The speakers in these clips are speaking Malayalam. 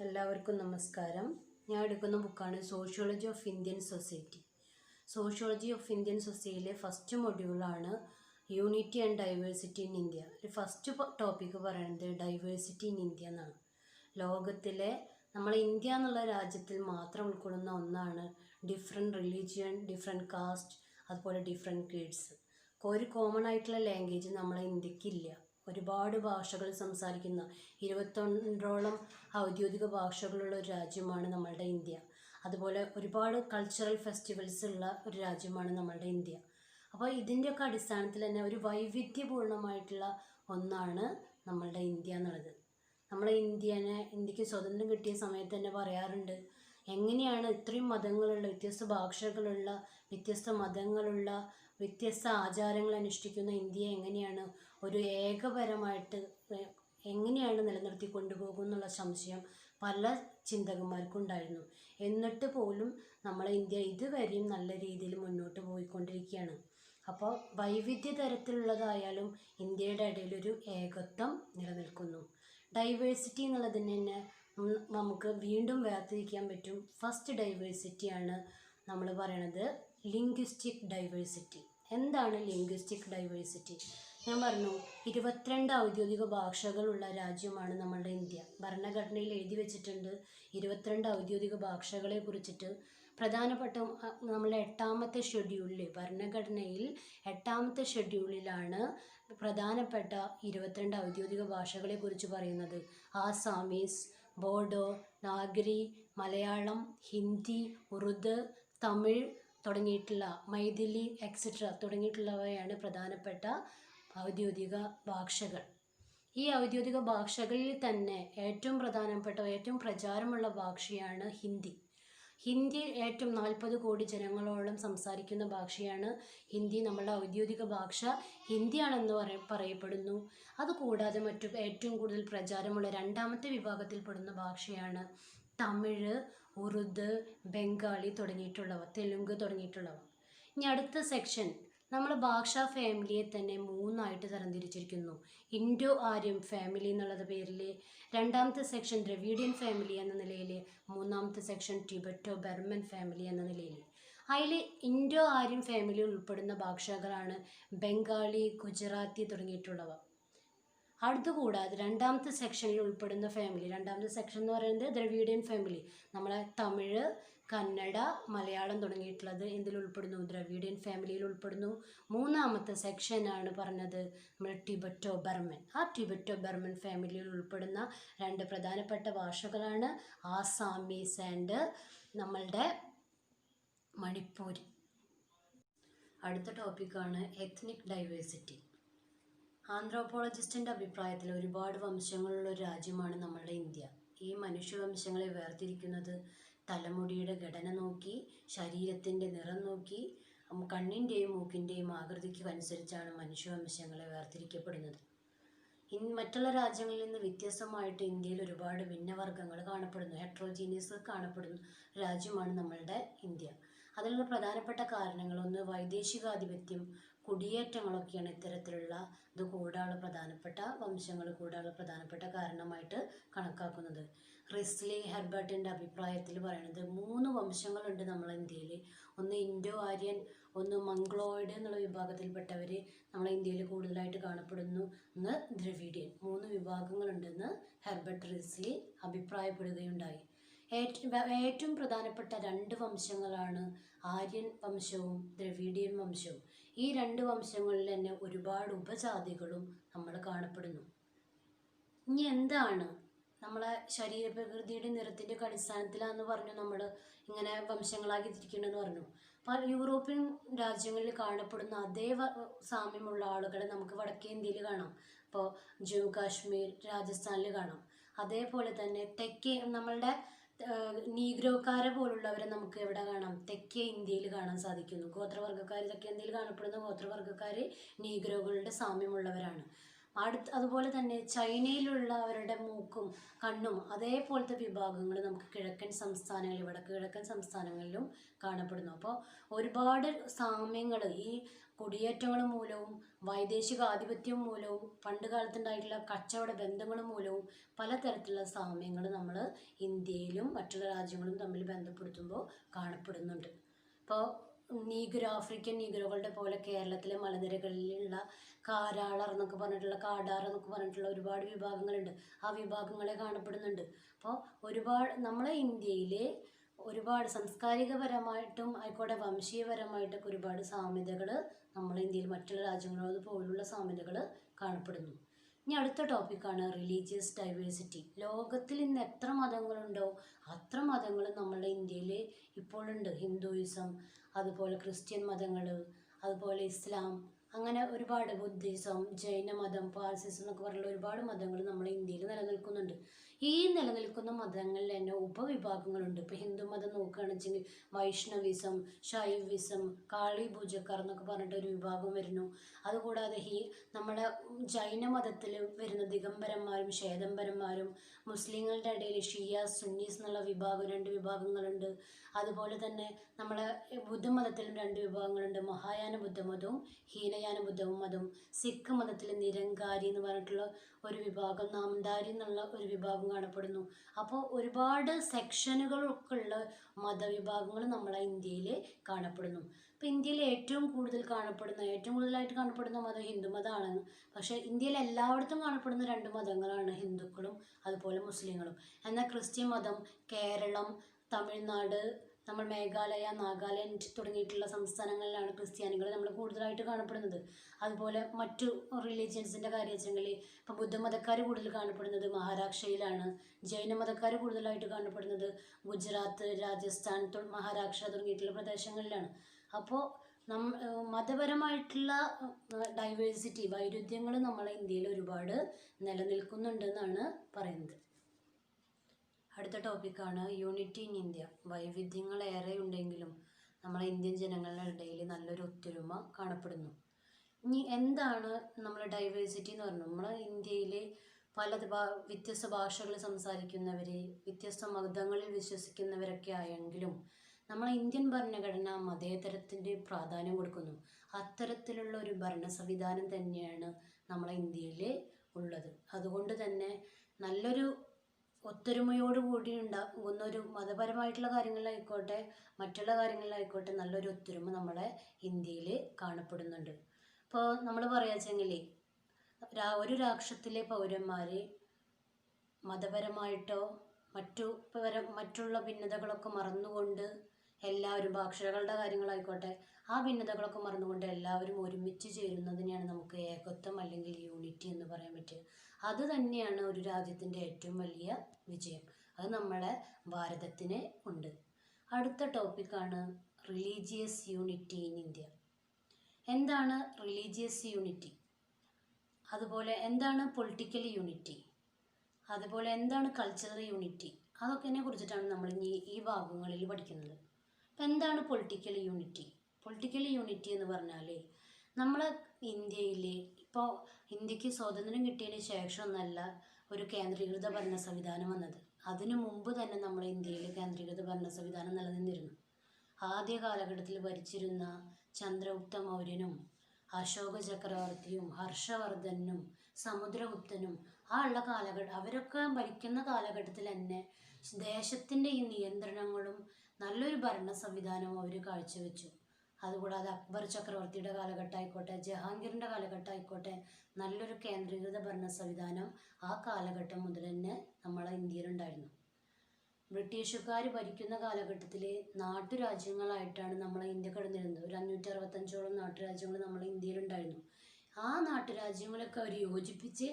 എല്ലാവർക്കും നമസ്കാരം. ഞാൻ എടുക്കുന്ന ബുക്കാണ് sociology of Indian society. Sociology of Indian സൊസൈറ്റിയിലെ ഫസ്റ്റ് മൊഡ്യൂളാണ് unity and diversity in India. First topic പറയുന്നത് ഡൈവേഴ്സിറ്റി ഇൻ ഇന്ത്യ എന്നാണ്. ലോകത്തിലെ നമ്മളെ ഇന്ത്യ എന്നുള്ള രാജ്യത്തിൽ മാത്രം ഉൾക്കൊള്ളുന്ന ഒന്നാണ് ഡിഫറെൻറ്റ് റിലീജിയൻ, ഡിഫറെൻറ്റ് കാസ്റ്റ്, അതുപോലെ ഡിഫറെൻറ്റ് ക്രീഡ്സ്. ഒരു കോമൺ ആയിട്ടുള്ള ലാംഗ്വേജ് നമ്മളെ ഇന്ത്യക്കില്ല. ഒരുപാട് ഭാഷകൾ സംസാരിക്കുന്ന 21ഓളം ഔദ്യോഗിക ഭാഷകളുള്ള ഒരു രാജ്യമാണ് നമ്മളുടെ ഇന്ത്യ. അതുപോലെ ഒരുപാട് കൾച്ചറൽ ഫെസ്റ്റിവൽസ് ഉള്ള ഒരു രാജ്യമാണ് നമ്മളുടെ ഇന്ത്യ. അപ്പോൾ ഇതിൻ്റെയൊക്കെ അടിസ്ഥാനത്തിൽ തന്നെ ഒരു വൈവിധ്യപൂർണമായിട്ടുള്ള ഒന്നാണ് നമ്മളുടെ ഇന്ത്യ എന്നുള്ളത്. നമ്മളെ ഇന്ത്യക്ക് സ്വതന്ത്രം കിട്ടിയ സമയത്ത് തന്നെ പറയാറുണ്ട്, എങ്ങനെയാണ് ഇത്രയും മതങ്ങളുള്ള, വ്യത്യസ്ത ഭാഷകളുള്ള, വ്യത്യസ്ത മതങ്ങളുള്ള, വ്യത്യസ്ത ആചാരങ്ങൾ അനുഷ്ഠിക്കുന്ന ഇന്ത്യയെ എങ്ങനെയാണ് ഒരു ഏകപരമായിട്ട് എങ്ങനെയാണ് നിലനിർത്തി കൊണ്ടുപോകും എന്നുള്ള സംശയം പല ചിന്തകന്മാർക്കും ഉണ്ടായിരുന്നു. എന്നിട്ട് പോലും നമ്മളെ ഇന്ത്യ ഇതുവരെയും നല്ല രീതിയിൽ മുന്നോട്ട് പോയിക്കൊണ്ടിരിക്കുകയാണ്. അപ്പോൾ വൈവിധ്യ തരത്തിലുള്ളതായാലും ഇന്ത്യയുടെ ഇടയിലൊരു ഏകത്വം നിലനിൽക്കുന്നു. ഡൈവേഴ്സിറ്റി എന്നുള്ളതിന് തന്നെ നമുക്ക് വീണ്ടും വേർതിരിക്കാൻ പറ്റും. ഫസ്റ്റ് ഡൈവേഴ്സിറ്റിയാണ് നമ്മൾ പറയണത് ലിംഗ്വിസ്റ്റിക് ഡൈവേഴ്സിറ്റി. എന്താണ് ലിംഗ്വിസ്റ്റിക് ഡൈവേഴ്സിറ്റി? ഞാൻ പറഞ്ഞു, 22 ഔദ്യോഗിക ഭാഷകളുള്ള രാജ്യമാണ് നമ്മളുടെ ഇന്ത്യ. ഭരണഘടനയിൽ എഴുതി വെച്ചിട്ടുണ്ട് 22 ഔദ്യോഗിക ഭാഷകളെ കുറിച്ചിട്ട്. പ്രധാനപ്പെട്ട നമ്മളുടെ 8ാമത്തെ ഷെഡ്യൂളിൽ, ഭരണഘടനയിൽ 8ാമത്തെ ഷെഡ്യൂളിലാണ് പ്രധാനപ്പെട്ട 22 ഔദ്യോഗിക ഭാഷകളെ കുറിച്ച് പറയുന്നത്. ആസാമീസ്, ബോഡോ, നാഗരി, മലയാളം, ഹിന്ദി, ഉറുദു, തമിഴ് തുടങ്ങിയിട്ടുള്ള, മൈഥിലി എക്സെട്ര തുടങ്ങിയിട്ടുള്ളവയാണ് പ്രധാനപ്പെട്ട ഔദ്യോഗിക ഭാഷകൾ. ഈ ഔദ്യോഗിക ഭാഷകളിൽ തന്നെ ഏറ്റവും പ്രധാനപ്പെട്ട, ഏറ്റവും പ്രചാരമുള്ള ഭാഷയാണ് ഹിന്ദി. ഹിന്ദി ഏറ്റവും 40 കോടി ജനങ്ങളോളം സംസാരിക്കുന്ന ഭാഷയാണ് ഹിന്ദി. നമ്മളുടെ ഔദ്യോഗിക ഭാഷ ഹിന്ദിയാണെന്ന് പറയപ്പെടുന്നു. അതുകൂടാതെ ഏറ്റവും കൂടുതൽ പ്രചാരമുള്ള 2ാമത്തെ വിഭാഗത്തിൽപ്പെടുന്ന ഭാഷയാണ് തമിഴ്, ഉറുദു, ബംഗാളി തുടങ്ങിയിട്ടുള്ളവ, തെലുങ്ക് തുടങ്ങിയിട്ടുള്ളവ. ഇനി അടുത്ത സെക്ഷൻ, നമ്മൾ ഭാഷാ ഫാമിലിയെ തന്നെ 3ആയിട്ട് തരംതിരിച്ചിരിക്കുന്നു. ഇൻഡോ ആര്യൻ ഫാമിലി എന്നുള്ള പേരിൽ, 2ാമത്തെ സെക്ഷൻ ദ്രവീഡിയൻ ഫാമിലി എന്ന നിലയിൽ, 3ാമത്തെ സെക്ഷൻ ടിബറ്റോ ബർമൻ ഫാമിലി എന്ന നിലയിൽ. അതിൽ ഇൻഡോ ആര്യൻ ഫാമിലി ഉൾപ്പെടുന്ന ഭാഷകളാണ് ബംഗാളി, ഗുജറാത്തി തുടങ്ങിയിട്ടുള്ളവ. അതുകൂടാതെ 2ാമത്തെ സെക്ഷനിൽ ഉൾപ്പെടുന്ന ഫാമിലി, 2ാമത്തെ സെക്ഷൻ എന്ന് പറയുന്നത് ദ്രവീഡിയൻ ഫാമിലി. നമ്മളെ തമിഴ്, കന്നഡ, മലയാളം തുടങ്ങിയിട്ടുള്ളത് ഇതിൽ ഉൾപ്പെടുന്നു, ദ്രവീഡിയൻ ഫാമിലിയിൽ ഉൾപ്പെടുന്നു. 3ാമത്തെ സെക്ഷനാണ് പറഞ്ഞത് നമ്മൾ ടിബറ്റോ ബർമൻ. ആ ടിബറ്റോ ബർമൻ ഫാമിലിയിൽ ഉൾപ്പെടുന്ന 2 പ്രധാനപ്പെട്ട ഭാഷകളാണ് ആസാമീസ് ആൻഡ് നമ്മളുടെ മണിപ്പൂരി. അടുത്ത ടോപ്പിക്കാണ് എത്നിക് ഡൈവേഴ്സിറ്റി. ആന്ത്രോപോളജിസ്റ്റിൻ്റെ അഭിപ്രായത്തിൽ ഒരുപാട് വംശങ്ങളുള്ള ഒരു രാജ്യമാണ് നമ്മളുടെ ഇന്ത്യ. ഈ മനുഷ്യവംശങ്ങളെ വേർതിരിക്കുന്നത് തലമുടിയുടെ ഘടന നോക്കി, ശരീരത്തിൻ്റെ നിറം നോക്കി, കണ്ണിൻ്റെയും മൂക്കിൻ്റെയും ആകൃതിക്ക് അനുസരിച്ചാണ് മനുഷ്യവംശങ്ങളെ വേർതിരിക്കപ്പെടുന്നത്. മറ്റുള്ള രാജ്യങ്ങളിൽ നിന്ന് വ്യത്യസ്തമായിട്ട് ഇന്ത്യയിൽ ഒരുപാട് ഭിന്നവർഗ്ഗങ്ങൾ കാണപ്പെടുന്നു, ഹെട്രോജീനിയസ് കാണപ്പെടുന്ന രാജ്യമാണ് നമ്മളുടെ ഇന്ത്യ. അതിനുള്ള പ്രധാനപ്പെട്ട കാരണങ്ങൾ, ഒന്ന് വൈദേശികാധിപത്യം, കുടിയേറ്റങ്ങളൊക്കെയാണ് ഇത്തരത്തിലുള്ള ഇത് കൂടാനുള്ള പ്രധാനപ്പെട്ട വംശങ്ങൾ കൂടാനുള്ള പ്രധാനപ്പെട്ട കാരണമായിട്ട് കണക്കാക്കുന്നത്. റിസ്ലി ഹെർബർട്ടിൻ്റെ അഭിപ്രായത്തിൽ പറയുന്നത് 3 വംശങ്ങളുണ്ട് നമ്മളെ ഇന്ത്യയിൽ. ഒന്ന് ഇൻഡോ ആര്യൻ, ഒന്ന് മംഗ്ലോയിഡ് എന്നുള്ള വിഭാഗത്തിൽപ്പെട്ടവർ നമ്മളെ ഇന്ത്യയിൽ കൂടുതലായിട്ട് കാണപ്പെടുന്നു, ഒന്ന് ദ്രവീഡിയൻ. 3 വിഭാഗങ്ങളുണ്ടെന്ന് Herbert Risley അഭിപ്രായപ്പെടുകയുണ്ടായി. ഏറ്റവും പ്രധാനപ്പെട്ട 2 വംശങ്ങളാണ് ആര്യൻ വംശവും ദ്രവീഡിയൻ വംശവും. ഈ 2 വംശങ്ങളിൽ തന്നെ ഒരുപാട് ഉപജാതികളും നമ്മൾ കാണപ്പെടുന്നു. ഇനി എന്താണ് നമ്മളെ ശരീരപ്രകൃതിയുടെ നിറത്തിൻ്റെ അടിസ്ഥാനത്തിലാണെന്ന് പറഞ്ഞു നമ്മൾ ഇങ്ങനെ വംശങ്ങളാക്കി തിരിക്കണമെന്ന് പറഞ്ഞു. അപ്പോൾ യൂറോപ്യൻ രാജ്യങ്ങളിൽ കാണപ്പെടുന്ന അതേ സാമ്യമുള്ള ആളുകളെ നമുക്ക് വടക്കേ ഇന്ത്യയിൽ കാണാം. ഇപ്പോൾ ജമ്മു കാശ്മീർ, രാജസ്ഥാനിൽ കാണാം. അതേപോലെ തന്നെ തെക്കേ നമ്മളുടെ നീഗ്രോക്കാരെ പോലുള്ളവരെ നമുക്ക് എവിടെ കാണാം? തെക്കേ ഇന്ത്യയിൽ കാണാൻ സാധിക്കുന്നു. ഗോത്രവർഗ്ഗക്കാർ, തെക്കേ ഇന്ത്യയിൽ കാണപ്പെടുന്ന ഗോത്രവർഗ്ഗക്കാർ നീഗ്രോകളുടെ സാമ്യമുള്ളവരാണ്. അതുപോലെ തന്നെ ചൈനയിലുള്ള അവരുടെ മൂക്കും കണ്ണും അതേപോലത്തെ വിഭാഗങ്ങൾ നമുക്ക് കിഴക്കൻ സംസ്ഥാനങ്ങളിൽ, വടക്ക് കിഴക്കൻ സംസ്ഥാനങ്ങളിലും കാണപ്പെടുന്നു. അപ്പോൾ ഒരുപാട് സാമ്യങ്ങൾ ഈ കുടിയേറ്റങ്ങൾ മൂലവും വൈദേശിക ആധിപത്യം മൂലവും പണ്ട് കാലത്തുണ്ടായിട്ടുള്ള കച്ചവട ബന്ധങ്ങൾ മൂലവും പലതരത്തിലുള്ള സാമ്യങ്ങൾ നമ്മൾ ഇന്ത്യയിലും മറ്റുള്ള രാജ്യങ്ങളും തമ്മിൽ ബന്ധപ്പെടുത്തുമ്പോൾ കാണപ്പെടുന്നുണ്ട്. ഇപ്പോൾ ആഫ്രിക്കൻ നീഗ്രോകളുടെ പോലെ കേരളത്തിലെ മലനിരകളിലുള്ള കാരാളർ എന്നൊക്കെ പറഞ്ഞിട്ടുള്ള കാടാർ എന്നൊക്കെ പറഞ്ഞിട്ടുള്ള ഒരുപാട് വിഭാഗങ്ങളുണ്ട്. ആ വിഭാഗങ്ങളെ കാണപ്പെടുന്നുണ്ട്. അപ്പോൾ ഒരുപാട് നമ്മളെ ഇന്ത്യയിലെ ഒരുപാട് സാംസ്കാരികപരമായിട്ടും ആയിക്കോട്ടെ വംശീയപരമായിട്ടൊക്കെ ഒരുപാട് സാമ്യതകൾ നമ്മളെ ഇന്ത്യയിൽ മറ്റുള്ള രാജ്യങ്ങളോട് പോലുള്ള സാമ്യതകൾ കാണപ്പെടുന്നു. ഇനി അടുത്ത ടോപ്പിക്കാണ് റിലീജിയസ് ഡൈവേഴ്സിറ്റി. ലോകത്തിൽ ഇന്ന് എത്ര മതങ്ങളുണ്ടോ അത്ര മതങ്ങൾ നമ്മുടെ ഇന്ത്യയിൽ ഇപ്പോഴുണ്ട്. ഹിന്ദുയിസം, അതുപോലെ ക്രിസ്ത്യൻ മതങ്ങൾ, അതുപോലെ ഇസ്ലാം, അങ്ങനെ ഒരുപാട് ബുദ്ധിസം, ജൈനമതം, പാർസിസം എന്നൊക്കെ പറഞ്ഞുള്ള ഒരുപാട് മതങ്ങൾ നമ്മുടെ ഇന്ത്യയിൽ നിലനിൽക്കുന്നുണ്ട്. ഈ നിലനിൽക്കുന്ന മതങ്ങളിൽ തന്നെ ഉപവിഭാഗങ്ങളുണ്ട്. ഇപ്പോൾ ഹിന്ദു മതം നോക്കുകയാണെന്ന് വെച്ചെങ്കിൽ വൈഷ്ണവിസം, ശൈവിസം, കാളി പൂജക്കാർ എന്നൊക്കെ പറഞ്ഞിട്ട് ഒരു വിഭാഗം വരുന്നു. അതുകൂടാതെ നമ്മുടെ ജൈനമതത്തിൽ വരുന്ന ദിഗംബരന്മാരും ശ്വേതംബരന്മാരും, മുസ്ലിങ്ങളുടെ ഇടയിൽ ഷിയ സുന്നീസ് എന്നുള്ള രണ്ട് വിഭാഗങ്ങളുണ്ട്. അതുപോലെ തന്നെ നമ്മളെ ബുദ്ധമതത്തിലും രണ്ട് വിഭാഗങ്ങളുണ്ട്. മഹായാന ബുദ്ധമതവും ഹീനയാന ബുദ്ധമതവും. സിഖ് മതത്തിൽ നിരങ്കാരി എന്ന് പറഞ്ഞിട്ടുള്ള ഒരു വിഭാഗം, നാംദാരി എന്നുള്ള ഒരു വിഭാഗം കാണപ്പെടുന്നു. അപ്പോൾ ഒരുപാട് സെക്ഷനുകളൊക്കെ ഉള്ള മതവിഭാഗങ്ങൾ നമ്മളെ ഇന്ത്യയിൽ കാണപ്പെടുന്നു. ഇപ്പോൾ ഇന്ത്യയിൽ ഏറ്റവും കൂടുതലായിട്ട് കാണപ്പെടുന്ന മതം ഹിന്ദുമതമാണ്. പക്ഷേ ഇന്ത്യയിൽ എല്ലായിടത്തും കാണപ്പെടുന്ന രണ്ട് മതങ്ങളാണ് ഹിന്ദുക്കളും അതുപോലെ മുസ്ലിങ്ങളും. എന്നാൽ ക്രിസ്ത്യൻ മതം കേരളം, തമിഴ്നാട്, നമ്മൾ മേഘാലയ, നാഗാലാൻഡ് തുടങ്ങിയിട്ടുള്ള സംസ്ഥാനങ്ങളിലാണ് ക്രിസ്ത്യാനികൾ നമ്മൾ കൂടുതലായിട്ട് കാണപ്പെടുന്നത്. അതുപോലെ മറ്റു റിലീജിയൻസിൻ്റെ കാര്യം വെച്ചെങ്കിൽ ഇപ്പം ബുദ്ധമതക്കാർ കൂടുതൽ കാണപ്പെടുന്നത് മഹാരാഷ്ട്രയിലാണ്. ജൈനമതക്കാർ കൂടുതലായിട്ട് കാണപ്പെടുന്നത് ഗുജറാത്ത്, രാജസ്ഥാൻ, മഹാരാഷ്ട്ര തുടങ്ങിയിട്ടുള്ള പ്രദേശങ്ങളിലാണ്. അപ്പോൾ മതപരമായിട്ടുള്ള ഡൈവേഴ്സിറ്റി, വൈരുദ്ധ്യങ്ങൾ നമ്മളെ ഇന്ത്യയിൽ ഒരുപാട് നിലനിൽക്കുന്നുണ്ടെന്നാണ് പറയുന്നത്. അടുത്ത ടോപ്പിക്കാണ് യൂണിറ്റി ഇൻ ഇന്ത്യ. വൈവിധ്യങ്ങൾ ഏറെ ഉണ്ടെങ്കിലും നമ്മളെ ഇന്ത്യൻ ജനങ്ങളുടെ ഇടയിൽ നല്ലൊരു ഒത്തൊരുമ കാണപ്പെടുന്നു. ഇനി എന്താണ് നമ്മൾ ഡൈവേഴ്സിറ്റി എന്ന് പറഞ്ഞാൽ? നമ്മളെ ഇന്ത്യയിൽ വ്യത്യസ്ത ഭാഷകൾ സംസാരിക്കുന്നവർ, വ്യത്യസ്ത മതങ്ങളിൽ വിശ്വസിക്കുന്നവരൊക്കെ ആയെങ്കിലും നമ്മളെ ഇന്ത്യൻ ഭരണഘടന മതേതരത്തിൻ്റെ പ്രാധാന്യം കൊടുക്കുന്നു. അത്തരത്തിലുള്ള ഒരു ഭരണ സംവിധാനം തന്നെയാണ് നമ്മളെ ഇന്ത്യയിൽ ഉള്ളത്. അതുകൊണ്ട് തന്നെ നല്ലൊരു ഒത്തൊരുമയോടുകൂടി ഉണ്ടാകുന്ന ഒരു മതപരമായിട്ടുള്ള കാര്യങ്ങളിലായിക്കോട്ടെ മറ്റുള്ള കാര്യങ്ങളിലായിക്കോട്ടെ നല്ലൊരു ഒത്തൊരുമ നമ്മളെ ഇന്ത്യയിൽ കാണപ്പെടുന്നുണ്ട്. ഇപ്പോൾ നമ്മൾ പറയാച്ചെങ്കിൽ ഒരു രാഷ്ട്രത്തിലെ പൗരന്മാർ മതപരമായിട്ടോ മറ്റുള്ള ഭിന്നതകളൊക്കെ മറന്നുകൊണ്ട് എല്ലാവരും, ഭാഷകളുടെ കാര്യങ്ങളായിക്കോട്ടെ ആ ഭിന്നതകളൊക്കെ മറന്നുകൊണ്ട് എല്ലാവരും ഒരുമിച്ച് ചേരുന്നതിനെയാണ് നമുക്ക് ഏകത്വം അല്ലെങ്കിൽ യൂണിറ്റി എന്ന് പറയാൻ പറ്റുക. അത് തന്നെയാണ് ഒരു രാജ്യത്തിൻ്റെ ഏറ്റവും വലിയ വിജയം. അത് നമ്മളെ ഭാരതത്തിന് ഉണ്ട്. അടുത്ത ടോപ്പിക്കാണ് റിലീജിയസ് യൂണിറ്റി ഇൻ ഇന്ത്യ. എന്താണ് റിലീജിയസ് യൂണിറ്റി? അതുപോലെ എന്താണ് പൊളിറ്റിക്കൽ യൂണിറ്റി? അതുപോലെ എന്താണ് കൾച്ചറൽ യൂണിറ്റി? അതൊക്കെ കുറിച്ചിട്ടാണ് നമ്മൾ ഈ ഭാഗങ്ങളിൽ പഠിക്കുന്നത്. അപ്പം എന്താണ് പൊളിറ്റിക്കൽ യൂണിറ്റി? പൊളിറ്റിക്കൽ യൂണിറ്റി എന്ന് പറഞ്ഞാൽ നമ്മൾ ഇന്ത്യയിൽ ഇപ്പോൾ ഇന്ത്യക്ക് സ്വാതന്ത്ര്യം കിട്ടിയതിന് ശേഷമൊന്നല്ല ഒരു കേന്ദ്രീകൃത ഭരണ സംവിധാനം വന്നത്. അതിനു മുമ്പ് തന്നെ നമ്മുടെ ഇന്ത്യയിൽ കേന്ദ്രീകൃത ഭരണ സംവിധാനം നിലനിന്നിരുന്നു. ആദ്യ കാലഘട്ടത്തിൽ ഭരിച്ചിരുന്ന ചന്ദ്രഗുപ്ത മൗര്യനും അശോക ചക്രവർത്തിയും ഹർഷവർദ്ധനും സമുദ്രഗുപ്തനും അവരൊക്കെ ഭരിക്കുന്ന കാലഘട്ടത്തിൽ തന്നെ ദേശത്തിൻ്റെ ഈ നിയന്ത്രണങ്ങളും നല്ലൊരു ഭരണ സംവിധാനവും അവർ കാഴ്ചവെച്ചു. അതുകൂടാതെ അക്ബർ ചക്രവർത്തിയുടെ കാലഘട്ടമായിക്കോട്ടെ ജഹാംഗീറിൻ്റെ കാലഘട്ടമായിക്കോട്ടെ നല്ലൊരു കേന്ദ്രീകൃത ഭരണ സംവിധാനം ആ കാലഘട്ടം മുതൽ തന്നെ നമ്മളെ ഇന്ത്യയിലുണ്ടായിരുന്നു. ബ്രിട്ടീഷുകാർ ഭരിക്കുന്ന കാലഘട്ടത്തിൽ നാട്ടുരാജ്യങ്ങളായിട്ടാണ് നമ്മളെ ഇന്ത്യ കിടന്നിരുന്നത്. ഒരു 565ഓളം നാട്ടുരാജ്യങ്ങൾ നമ്മളെ ഇന്ത്യയിലുണ്ടായിരുന്നു. ആ നാട്ടുരാജ്യങ്ങളൊക്കെ അവർ യോജിപ്പിച്ച്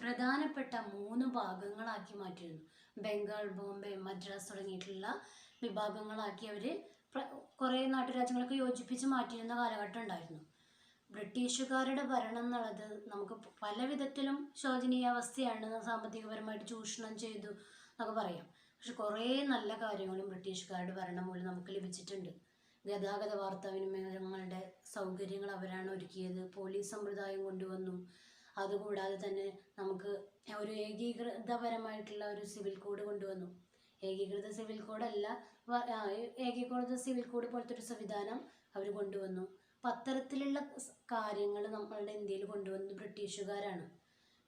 പ്രധാനപ്പെട്ട 3 ഭാഗങ്ങളാക്കി മാറ്റിയിരുന്നു. ബംഗാൾ, ബോംബെ, മദ്രാസ് തുടങ്ങിയിട്ടുള്ള വിഭാഗങ്ങളാക്കി അവർ കുറേ നാട്ടുരാജ്യങ്ങളൊക്കെ യോജിപ്പിച്ച് മാറ്റിയിരുന്ന കാലഘട്ടം ഉണ്ടായിരുന്നു. ബ്രിട്ടീഷുകാരുടെ ഭരണം എന്നുള്ളത് നമുക്ക് പല വിധത്തിലും ശോചനീയാവസ്ഥയാണ്. സാമ്പത്തികപരമായിട്ട് ചൂഷണം ചെയ്തു എന്നൊക്കെ പറയാം. പക്ഷെ കുറേ നല്ല കാര്യങ്ങളും ബ്രിട്ടീഷുകാരുടെ ഭരണം മൂലം നമുക്ക് ലഭിച്ചിട്ടുണ്ട്. ഗതാഗത വാർത്താവിനിമയങ്ങളുടെ സൗകര്യങ്ങൾ അവരാണ് ഒരുക്കിയത്. പോലീസ് സമ്പ്രദായം കൊണ്ടുവന്നു. അതുകൂടാതെ തന്നെ നമുക്ക് ഒരു ഏകീകൃതപരമായിട്ടുള്ള ഒരു സിവിൽ കോഡ് കൊണ്ടുവന്നു. ഏകീകൃത സിവിൽ കോഡല്ല, ഏകീകൃത സിവിൽ കോഡ് പോലത്തെ ഒരു സംവിധാനം അവർ കൊണ്ടുവന്നു. അപ്പം അത്തരത്തിലുള്ള കാര്യങ്ങൾ നമ്മളുടെ ഇന്ത്യയിൽ കൊണ്ടുവന്നത് ബ്രിട്ടീഷുകാരാണ്.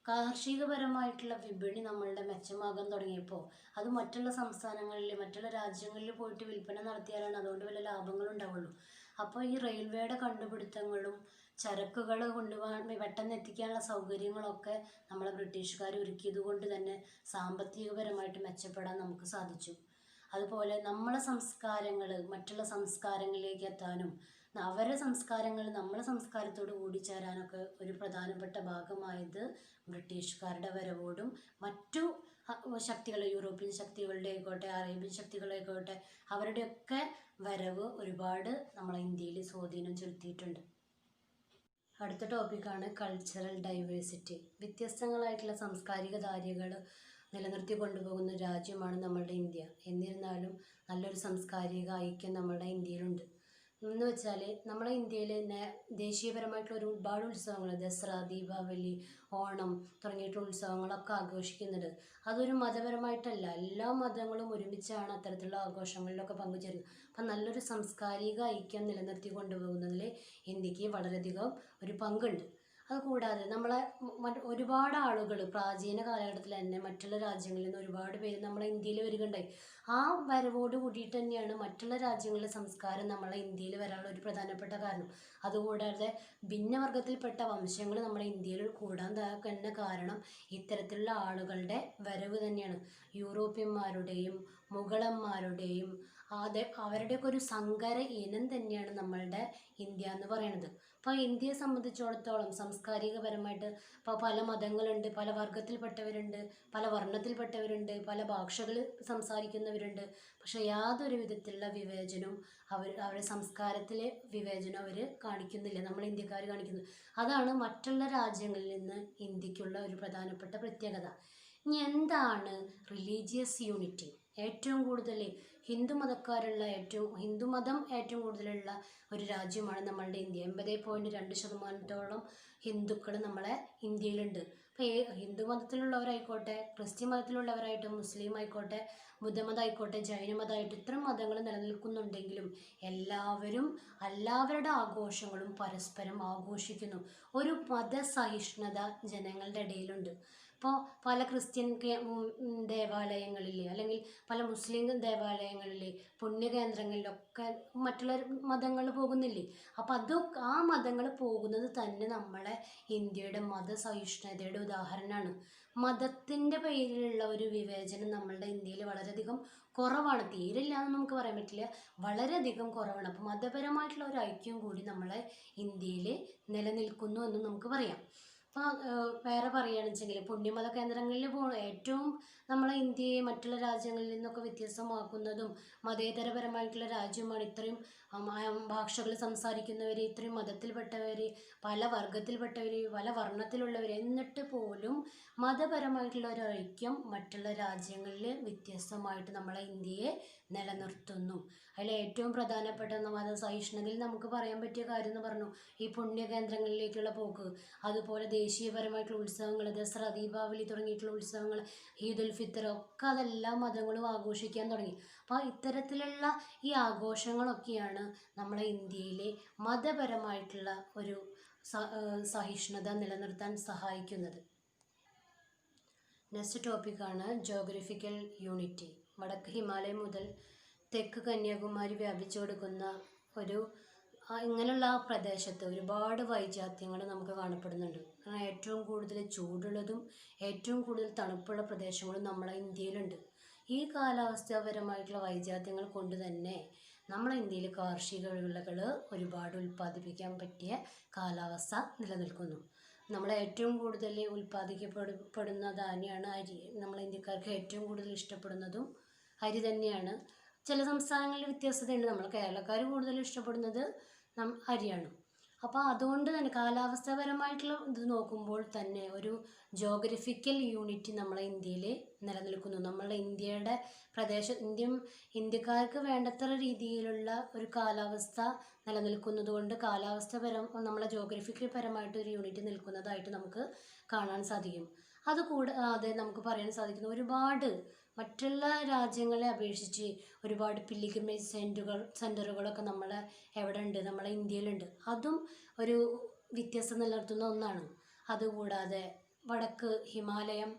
കാർഷികപരമായിട്ടുള്ള വിപണി നമ്മളുടെ മെച്ചമാകാൻ തുടങ്ങിയപ്പോൾ അത് മറ്റുള്ള സംസ്ഥാനങ്ങളിൽ, മറ്റുള്ള രാജ്യങ്ങളിൽ പോയിട്ട് വിൽപ്പന നടത്തിയാലാണ് അതുകൊണ്ട് വല്ല ലാഭങ്ങളും ഉണ്ടാവുള്ളൂ. അപ്പോൾ ഈ റെയിൽവേയുടെ കണ്ടുപിടുത്തങ്ങളും ചരക്കുകൾ കൊണ്ടുപോകാൻ പെട്ടെന്ന് എത്തിക്കാനുള്ള സൗകര്യങ്ങളൊക്കെ നമ്മളെ ബ്രിട്ടീഷുകാർ ഒരുക്കിയത് കൊണ്ട് തന്നെ സാമ്പത്തികപരമായിട്ട് മെച്ചപ്പെടാൻ നമുക്ക് സാധിച്ചു. അതുപോലെ നമ്മളെ സംസ്കാരങ്ങൾ മറ്റുള്ള സംസ്കാരങ്ങളിലേക്ക് എത്താനും അവരുടെ സംസ്കാരങ്ങൾ നമ്മളെ സംസ്കാരത്തോട് കൂടിച്ചേരാനൊക്കെ ഒരു പ്രധാനപ്പെട്ട ഭാഗമായത് ബ്രിട്ടീഷുകാരുടെ വരവോടും മറ്റു ശക്തികൾ, യൂറോപ്യൻ ശക്തികളുടെ ആയിക്കോട്ടെ, അറേബ്യൻ ശക്തികളായിക്കോട്ടെ, അവരുടെയൊക്കെ വരവ് ഒരുപാട് നമ്മളെ ഇന്ത്യയിൽ സ്വാധീനം ചെലുത്തിയിട്ടുണ്ട്. അടുത്ത ടോപ്പിക്കാണ് കൾച്ചറൽ ഡൈവേഴ്സിറ്റി. വ്യത്യസ്തങ്ങളായിട്ടുള്ള സാംസ്കാരിക ധാരകൾ നിലനിർത്തി കൊണ്ടുപോകുന്ന രാജ്യമാണ് നമ്മളുടെ ഇന്ത്യ. എന്നിരുന്നാലും നല്ലൊരു സാംസ്കാരിക ഐക്യം നമ്മളുടെ ഇന്ത്യയിലുണ്ട്. എന്ന് വെച്ചാൽ നമ്മളെ ഇന്ത്യയിൽ ദേശീയപരമായിട്ടുള്ള ഒരുപാട് ഉത്സവങ്ങൾ, ദസറ, ദീപാവലി, ഓണം തുടങ്ങിയിട്ടുള്ള ഉത്സവങ്ങളൊക്കെ ആഘോഷിക്കുന്നുണ്ട്. അതൊരു മതപരമായിട്ടല്ല, എല്ലാ മതങ്ങളും ഒരുമിച്ചാണ് അത്തരത്തിലുള്ള ആഘോഷങ്ങളിലൊക്കെ പങ്കുചേരുന്നത്. അപ്പം നല്ലൊരു സാംസ്കാരിക ഐക്യം നിലനിർത്തി കൊണ്ടുപോകുന്നതിൽ ഇന്ത്യക്ക് വളരെയധികം ഒരു പങ്കുണ്ട്. അതുകൂടാതെ നമ്മളെ ഒരുപാട് ആളുകൾ പ്രാചീന കാലഘട്ടത്തിൽ തന്നെ മറ്റുള്ള രാജ്യങ്ങളിൽ നിന്ന് ഒരുപാട് പേര് നമ്മളെ ഇന്ത്യയിൽ വരികയുണ്ടായി. ആ വരവോട് കൂടിയിട്ട് തന്നെയാണ് മറ്റുള്ള രാജ്യങ്ങളിലെ സംസ്കാരം നമ്മളെ ഇന്ത്യയിൽ വരാനുള്ള ഒരു പ്രധാനപ്പെട്ട കാരണം. അതുകൂടാതെ ഭിന്നവർഗത്തിൽപ്പെട്ട വംശങ്ങൾ നമ്മുടെ ഇന്ത്യയിൽ കൂടാൻ തന്നെ കാരണം ഇത്തരത്തിലുള്ള ആളുകളുടെ വരവ് തന്നെയാണ്. യൂറോപ്യന്മാരുടെയും മുഗളന്മാരുടെയും അവരുടെയൊക്കെ ഒരു സങ്കര ഇനം തന്നെയാണ് നമ്മളുടെ ഇന്ത്യ എന്ന് പറയുന്നത്. അപ്പോൾ ഇന്ത്യയെ സംബന്ധിച്ചിടത്തോളം സാംസ്കാരികപരമായിട്ട് ഇപ്പോൾ പല മതങ്ങളുണ്ട്, പല വർഗത്തിൽപ്പെട്ടവരുണ്ട്, പല വർണ്ണത്തിൽപ്പെട്ടവരുണ്ട്, പല ഭാഷകൾ സംസാരിക്കുന്നവരുണ്ട്. പക്ഷേ യാതൊരു വിധത്തിലുള്ള വിവേചനവും അവരുടെ സംസ്കാരത്തിലെ വിവേചനം അവർ കാണിക്കുന്നില്ല, നമ്മൾ ഇന്ത്യക്കാർ കാണിക്കുന്നു. അതാണ് മറ്റുള്ള രാജ്യങ്ങളിൽ നിന്ന് ഇന്ത്യക്കുള്ള ഒരു പ്രധാനപ്പെട്ട പ്രത്യേകത. ഇനി എന്താണ് റിലീജിയസ് യൂണിറ്റി? ഏറ്റവും കൂടുതൽ ഹിന്ദുമതക്കാരുള്ള ഹിന്ദുമതം ഏറ്റവും കൂടുതലുള്ള ഒരു രാജ്യമാണ് നമ്മളുടെ ഇന്ത്യ. 80.2% ഹിന്ദുക്കൾ നമ്മളെ ഇന്ത്യയിലുണ്ട്. അപ്പോൾ ഹിന്ദുമതത്തിലുള്ളവരായിക്കോട്ടെ, ക്രിസ്ത്യൻ മതത്തിലുള്ളവരായിട്ട്, മുസ്ലിം ആയിക്കോട്ടെ, ബുദ്ധമതം ആയിക്കോട്ടെ, ജൈനമതമായിട്ട് ഇത്തരം മതങ്ങൾ നിലനിൽക്കുന്നുണ്ടെങ്കിലും എല്ലാവരുടെ ആഘോഷങ്ങളും പരസ്പരം ആഘോഷിക്കുന്നു. ഒരു മതസഹിഷ്ണുത ജനങ്ങളുടെ ഇടയിലുണ്ട്. ഇപ്പോൾ പല ക്രിസ്ത്യൻ ദേവാലയങ്ങളിൽ അല്ലെങ്കിൽ പല മുസ്ലിം ദേവാലയങ്ങളിൽ, പുണ്യകേന്ദ്രങ്ങളിലൊക്കെ മറ്റുള്ള മതങ്ങൾ പോകുന്നില്ലേ? അപ്പോൾ ആ മതങ്ങൾ പോകുന്നത് തന്നെ നമ്മളെ ഇന്ത്യയുടെ മതസഹിഷ്ണുതയുടെ ഉദാഹരണമാണ്. മതത്തിൻ്റെ പേരിലുള്ള ഒരു വിവേചനം നമ്മളുടെ ഇന്ത്യയിൽ വളരെയധികം കുറവാണ്. തീരില്ല എന്ന് നമുക്ക് പറയാൻ പറ്റില്ല, വളരെയധികം കുറവാണ്. അപ്പോൾ മതപരമായിട്ടുള്ള ഒരു ഐക്യം കൂടി നമ്മളെ ഇന്ത്യയിൽ നിലനിൽക്കുന്നു എന്ന് നമുക്ക് പറയാം. അപ്പോൾ വേറെ പറയുകയാണെന്ന് വെച്ചെങ്കിൽ പുണ്യമത കേന്ദ്രങ്ങളിൽ ഏറ്റവും നമ്മളെ ഇന്ത്യയെ മറ്റുള്ള രാജ്യങ്ങളിൽ നിന്നൊക്കെ വ്യത്യസ്തമാക്കുന്നതും മതേതരപരമായിട്ടുള്ള രാജ്യമാണ്. ഇത്രയും ഭാഷകൾ സംസാരിക്കുന്നവർ, ഇത്രയും മതത്തിൽപ്പെട്ടവർ, പല വർഗത്തിൽപ്പെട്ടവർ, പല വർണ്ണത്തിലുള്ളവർ, എന്നിട്ട് പോലും മതപരമായിട്ടുള്ള ഒരു ഐക്യം മറ്റുള്ള രാജ്യങ്ങളിൽ വ്യത്യസ്തമായിട്ട് നമ്മളെ ഇന്ത്യയെ നിലനിർത്തുന്നു. അതിൽ ഏറ്റവും പ്രധാനപ്പെട്ട മതസഹിഷ്ണുതയിൽ നമുക്ക് പറയാൻ പറ്റിയ കാര്യം എന്ന് പറഞ്ഞു ഈ പുണ്യകേന്ദ്രങ്ങളിലേക്കുള്ള പോക്ക്. അതുപോലെ ദേശീയപരമായിട്ടുള്ള ഉത്സവങ്ങൾ, ദസറ, ദീപാവലി തുടങ്ങിയിട്ടുള്ള ഉത്സവങ്ങൾ, ഈദ് ഉൽ ഫിത്തർ ഒക്കെ അതെല്ലാ മതങ്ങളും ആഘോഷിക്കാൻ തുടങ്ങി. അപ്പോൾ ഇത്തരത്തിലുള്ള ഈ ആഘോഷങ്ങളൊക്കെയാണ് നമ്മളെ ഇന്ത്യയിലെ മതപരമായിട്ടുള്ള ഒരു സഹിഷ്ണുത നിലനിർത്താൻ സഹായിക്കുന്നത്. നെക്സ്റ്റ് ടോപ്പിക്കാണ് ജോഗ്രഫിക്കൽ യൂണിറ്റി. വടക്ക് ഹിമാലയം മുതൽ തെക്ക് കന്യാകുമാരി വ്യാപിച്ചു കൊടുക്കുന്ന ഇങ്ങനെയുള്ള ആ പ്രദേശത്ത് ഒരുപാട് വൈജാത്യങ്ങൾ നമുക്ക് കാണപ്പെടുന്നുണ്ട്. കാരണം ഏറ്റവും കൂടുതൽ ചൂടുള്ളതും ഏറ്റവും കൂടുതൽ തണുപ്പുള്ള പ്രദേശങ്ങളും നമ്മളെ ഇന്ത്യയിലുണ്ട്. ഈ കാലാവസ്ഥാപരമായിട്ടുള്ള വൈജാത്യങ്ങൾ കൊണ്ട് തന്നെ നമ്മളെ ഇന്ത്യയിൽ കാർഷിക വിളകൾ ഒരുപാട് ഉൽപ്പാദിപ്പിക്കാൻ പറ്റിയ കാലാവസ്ഥ നിലനിൽക്കുന്നു. നമ്മൾ ഏറ്റവും കൂടുതൽ ഉൽപ്പാദിക്കപ്പെടുന്ന ധാന്യമാണ് അരി. നമ്മളെ ഇന്ത്യക്കാർക്ക് ഏറ്റവും കൂടുതൽ ഇഷ്ടപ്പെടുന്നതും അരി തന്നെയാണ്. ചില സംസ്ഥാനങ്ങളിൽ വ്യത്യസ്തതയുണ്ട്. നമ്മൾ കേരളക്കാർ കൂടുതൽ ഇഷ്ടപ്പെടുന്നത് അരിയാണ്. അപ്പോൾ അതുകൊണ്ട് തന്നെ കാലാവസ്ഥാപരമായിട്ടുള്ള ഇത് നോക്കുമ്പോൾ തന്നെ ഒരു ജോഗ്രഫിക്കൽ യൂണിറ്റ് നമ്മളെ ഇന്ത്യയിൽ നിലനിൽക്കുന്നു. നമ്മളുടെ ഇന്ത്യയുടെ ഇന്ത്യക്കാർക്ക് വേണ്ടത്ര രീതിയിലുള്ള ഒരു കാലാവസ്ഥ നിലനിൽക്കുന്നത് കൊണ്ട് നമ്മളെ ജോഗ്രഫിക്കൽ പരമായിട്ട് ഒരു യൂണിറ്റ് നിൽക്കുന്നതായിട്ട് നമുക്ക് കാണാൻ സാധിക്കും. അതുകൂടാതെ നമുക്ക് പറയാൻ സാധിക്കുന്ന ഒരുപാട് മറ്റുള്ള രാജ്യങ്ങളെ അപേക്ഷിച്ച് ഒരുപാട് പിൽഗ്രിമേജ് സെൻറ്ററുകളൊക്കെ എവിടെ ഉണ്ട്, നമ്മളെ ഇന്ത്യയിലുണ്ട്. അതും ഒരു വ്യത്യസ്തത നിലനിർത്തുന്ന ഒന്നാണ്. അതുകൂടാതെ വടക്ക് ഹിമാലയം,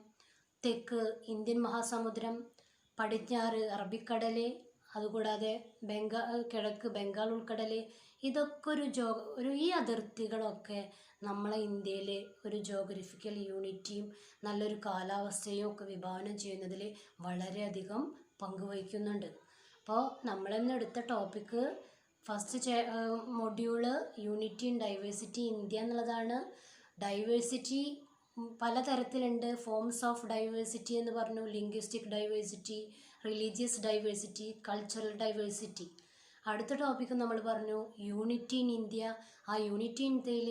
തെക്ക് ഇന്ത്യൻ മഹാസമുദ്രം, പടിഞ്ഞാറ് അറബിക്കടൽ, അതുകൂടാതെ കിഴക്ക് ബംഗാൾ ഉൾക്കടൽ, ഇതൊക്കെ ഈ അതിർത്തികളൊക്കെ നമ്മളെ ഇന്ത്യയിൽ ഒരു ജോഗ്രഫിക്കൽ യൂണിറ്റിയും നല്ലൊരു കാലാവസ്ഥയും ഒക്കെ വിഭാവനം ചെയ്യുന്നതിൽ വളരെയധികം പങ്കുവഹിക്കുന്നുണ്ട്. അപ്പോൾ നമ്മളിന്ന് എടുത്ത topic first module unity and diversity India എന്നുള്ളതാണ്. ഡൈവേഴ്സിറ്റി പലതരത്തിലുണ്ട്. ഫോംസ് ഓഫ് ഡൈവേഴ്സിറ്റി എന്ന് പറഞ്ഞു, linguistic diversity, religious diversity, cultural diversity. അടുത്ത ടോപ്പിക്ക് നമ്മൾ പറഞ്ഞു യൂണിറ്റി ഇൻ ഇന്ത്യ. ആ യൂണിറ്റി ഇൻ ഇന്ത്യയിൽ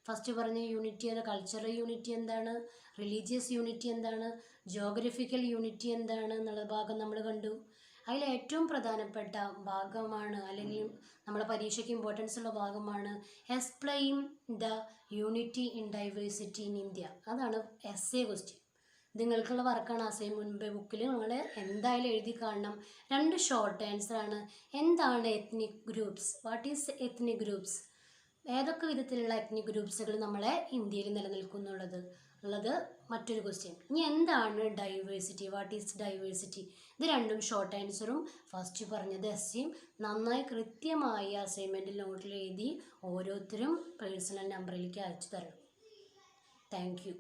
ഫസ്റ്റ് പറഞ്ഞ യൂണിറ്റി കൾച്ചറൽ യൂണിറ്റി എന്താണ്, റിലീജിയസ് യൂണിറ്റി എന്താണ്, ജോഗ്രഫിക്കൽ യൂണിറ്റി എന്താണ് എന്നുള്ള ഭാഗം നമ്മൾ കണ്ടു. അതിൽ ഏറ്റവും പ്രധാനപ്പെട്ട ഭാഗമാണ്, അല്ലെങ്കിൽ നമ്മളെ പരീക്ഷയ്ക്ക് ഇമ്പോർട്ടൻസ് ഉള്ള ഭാഗമാണ് explain the unity in diversity in India. അതാണ് എസ്സേ ക്വസ്റ്റ്യൻ. നിങ്ങൾക്കുള്ള വർക്കാണ് അസൈൻമെൻറ്റ് ബുക്കിൽ നിങ്ങൾ എന്തായാലും എഴുതി കാണണം. 2 ഷോർട്ട് ആൻസറാണ്. എന്താണ് ethnic groups, what is ethnic groups, ഏതൊക്കെ വിധത്തിലുള്ള എത്നിക് ഗ്രൂപ്പ്സുകൾ നമ്മളെ ഇന്ത്യയിൽ നിലനിൽക്കുന്നുള്ളത് മറ്റൊരു ക്വസ്റ്റ്യൻ. ഇനി എന്താണ് ഡൈവേഴ്സിറ്റി, വാട്ട് ഈസ് ഡൈവേഴ്സിറ്റി, ഇത് 2 ഷോർട്ട് ആൻസറും ഫസ്റ്റ് പറഞ്ഞത് എസ്സേയും നന്നായി കൃത്യമായി അസൈൻമെൻറ്റിൽ നോട്ടിൽ എഴുതി ഓരോരുത്തരും പേഴ്സണൽ നമ്പറിലേക്ക് അയച്ചു തരണം. Thank you.